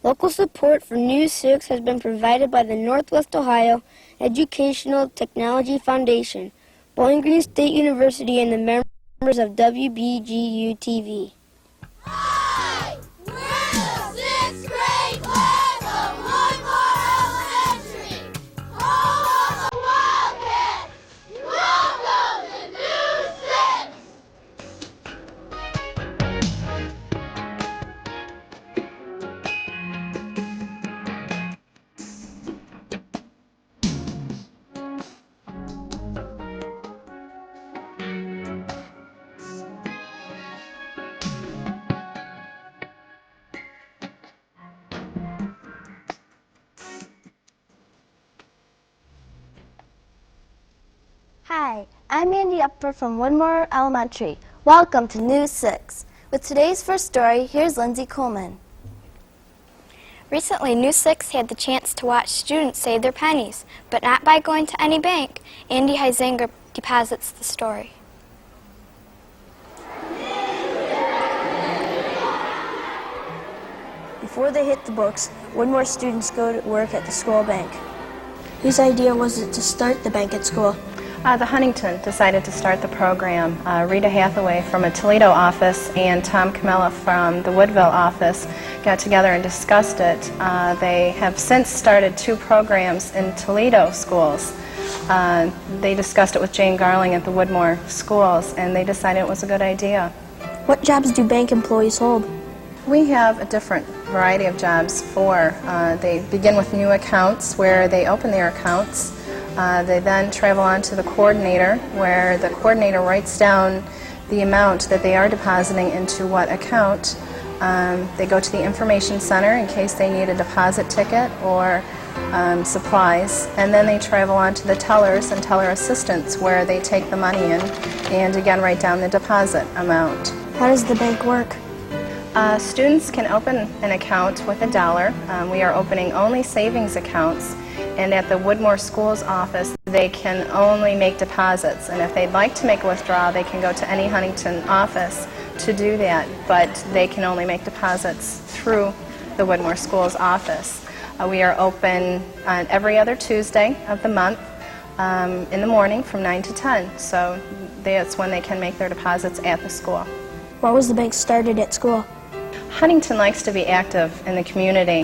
Local support for News 6 has been provided by the Northwest Ohio Educational Technology Foundation, Bowling Green State University, and the members of WBGU TV. Hi! We're the 6th grade class of Woodmore Elementary, home of the Wildcats. Welcome to News 6! Hi, I'm Andy Upper from Woodmore Elementary. Welcome to News 6. With today's first story, here's Lindsay Coleman. Recently, News 6 had the chance to watch students save their pennies, but not by going to any bank. Andy Heisinger deposits the story. Before they hit the books, Woodmore students go to work at the school bank. Whose idea was it to start the bank at school? The Huntington decided to start the program. Rita Hathaway from a Toledo office and Tom Camella from the Woodville office got together and discussed it. They have since started 2 programs in Toledo schools. They discussed it with Jane Garling at the Woodmore schools, and they decided it was a good idea. What jobs do bank employees hold? We have a different variety of jobs they begin with new accounts where they open their accounts. They then travel on to the coordinator, where the coordinator writes down the amount that they are depositing into what account. They go to the information center in case they need a deposit ticket or supplies, and then they travel on to the tellers and teller assistants, where they take the money in and again write down the deposit amount. How does the bank work? Students can open an account with $1. We are opening only savings accounts, and at the Woodmore Schools office they can only make deposits, and if they'd like to make a withdrawal they can go to any Huntington office to do that, but they can only make deposits through the Woodmore Schools office. We are open on every other Tuesday of the month in the morning from 9 to 10, so that's when they can make their deposits at the school. Why was the bank started at school? Huntington likes to be active in the community.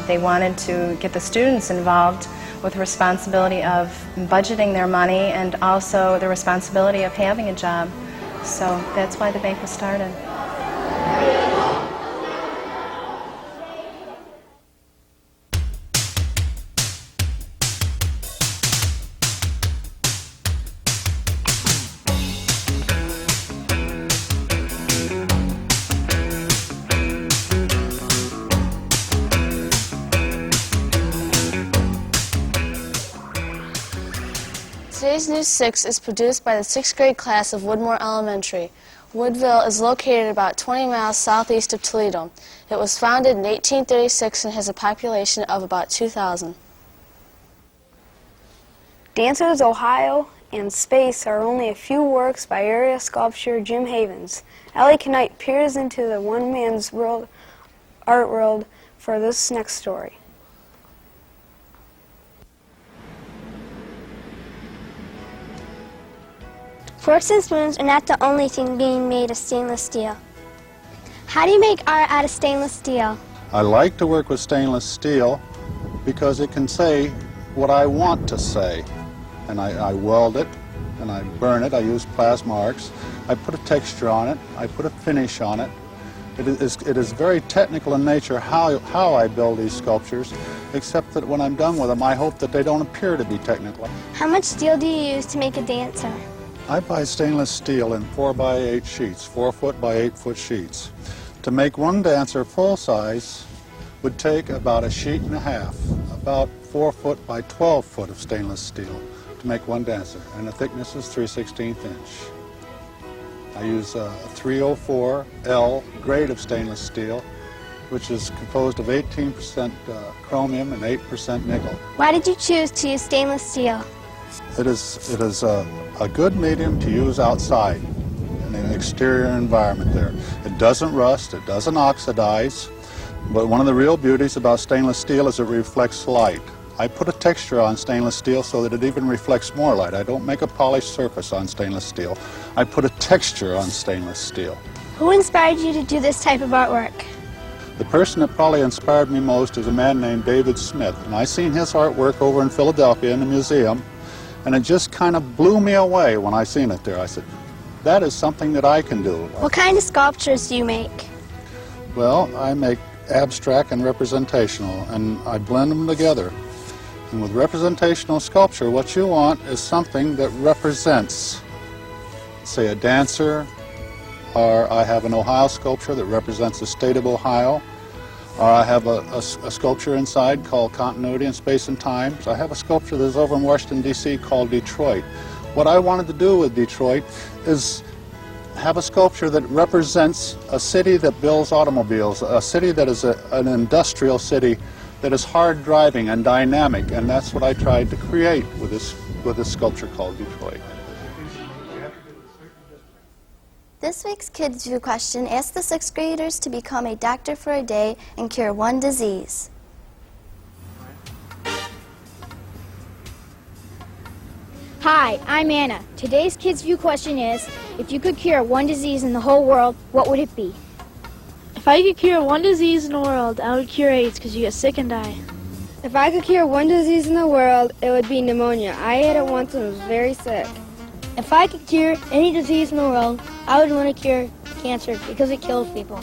They wanted to get the students involved with the responsibility of budgeting their money and also the responsibility of having a job. So that's why the bank was started. Today's News 6 is produced by the 6th grade class of Woodmore Elementary. Woodville is located about 20 miles southeast of Toledo. It was founded in 1836 and has a population of about 2,000. Dancers Ohio and Space are only a few works by area sculptor Jim Havens. Ellie Knight peers into the one man's art world for this next story. Forks and spoons are not the only thing being made of stainless steel. How do you make art out of stainless steel? I like to work with stainless steel because it can say what I want to say. And I weld it and I burn it. I use plasma arcs. I put a texture on it. I put a finish on it. It is very technical in nature how I build these sculptures, except that when I'm done with them, I hope that they don't appear to be technical. How much steel do you use to make a dancer? I buy stainless steel in 4x8 sheets, 4-foot by 8-foot sheets. To make one dancer full size would take about a sheet and a half, about 4-foot by 12-foot of stainless steel to make one dancer, and the thickness is 3/16 inch. I use a 304L grade of stainless steel, which is composed of 18% chromium and 8% nickel. Why did you choose to use stainless steel? It is a good medium to use outside in an exterior environment there. It doesn't rust, it doesn't oxidize. But one of the real beauties about stainless steel is it reflects light. I put a texture on stainless steel so that it even reflects more light. I don't make a polished surface on stainless steel. I put a texture on stainless steel. Who inspired you to do this type of artwork? The person that probably inspired me most is a man named David Smith. And I seen his artwork over in Philadelphia in the museum, and it just kind of blew me away when I seen it there. I said, that is something that I can do. What kind of sculptures do you make? Well, I make abstract and representational, and I blend them together. And with representational sculpture, what you want is something that represents, say, a dancer, or I have an Ohio sculpture that represents the state of Ohio, or I have a sculpture inside called Continuity in Space and Time. So I have a sculpture that's over in Washington, D.C. called Detroit. What I wanted to do with Detroit is have a sculpture that represents a city that builds automobiles, a city that is an industrial city that is hard driving and dynamic, and that's what I tried to create with this sculpture called Detroit. This week's Kids View question asks the 6th graders to become a doctor for a day and cure one disease. Hi, I'm Anna. Today's Kids View question is, if you could cure one disease in the whole world, what would it be? If I could cure one disease in the world, I would cure AIDS because you get sick and die. If I could cure one disease in the world, it would be pneumonia. I had it once and was very sick. If I could cure any disease in the world, I would want to cure cancer because it kills people.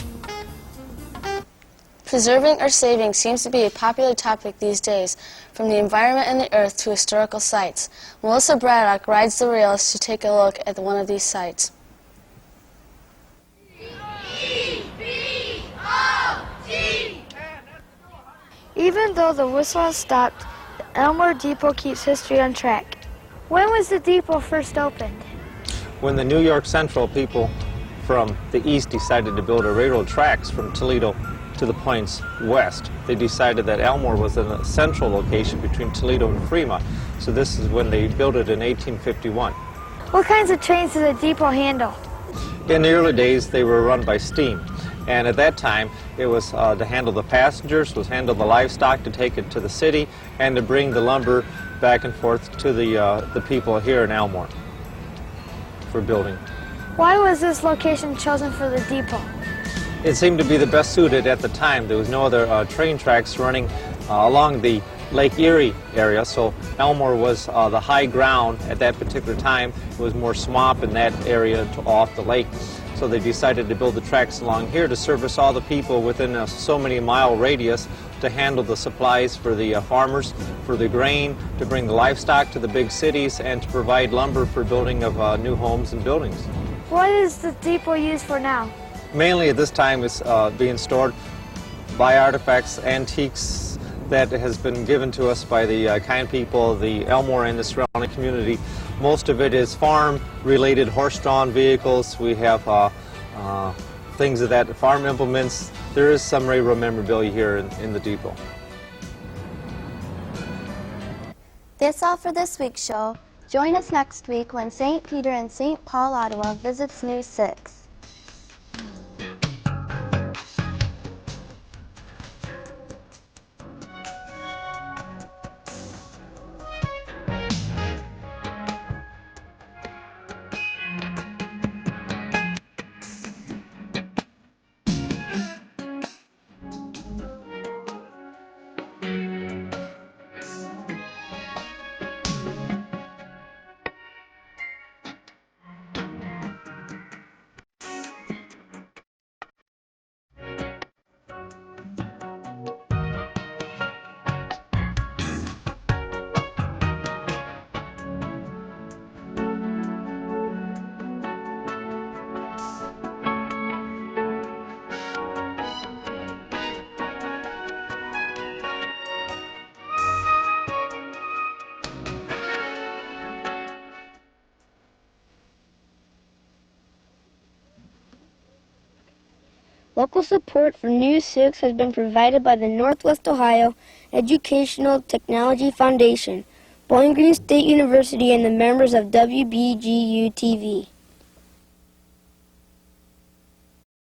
Preserving or saving seems to be a popular topic these days, from the environment and the earth to historical sites. Melissa Braddock rides the rails to take a look at one of these sites. Even though the whistle has stopped, the Elmore Depot keeps history on track. When was the depot first opened? When the New York Central people from the east decided to build a railroad tracks from Toledo to the points west, they decided that Elmore was in a central location between Toledo and Fremont. So this is when they built it in 1851. What kinds of trains did the depot handle? In the early days, they were run by steam. And at that time, it was to handle the passengers, was handle the livestock, to take it to the city, and to bring the lumber back and forth to the people here in Elmore for building. Why was this location chosen for the depot? It seemed to be the best suited at the time. There was no other train tracks running along the Lake Erie area, so Elmore was the high ground at that particular time. It was more swamp in that area off the lake. So they decided to build the tracks along here to service all the people within a so many mile radius, to handle the supplies for the farmers, for the grain, to bring the livestock to the big cities, and to provide lumber for building of new homes and buildings. What is the depot used for now? Mainly at this time is being stored by artifacts, antiques that has been given to us by the kind people of the Elmore and the surrounding community. Most of it is farm-related horse-drawn vehicles. We have things of that, farm implements. There is some railroad memorabilia here in the depot. That's all for this week's show. Join us next week when St. Peter and St. Paul, Ottawa visits News 6. Local support for News 6 has been provided by the Northwest Ohio Educational Technology Foundation, Bowling Green State University, and the members of WBGU TV.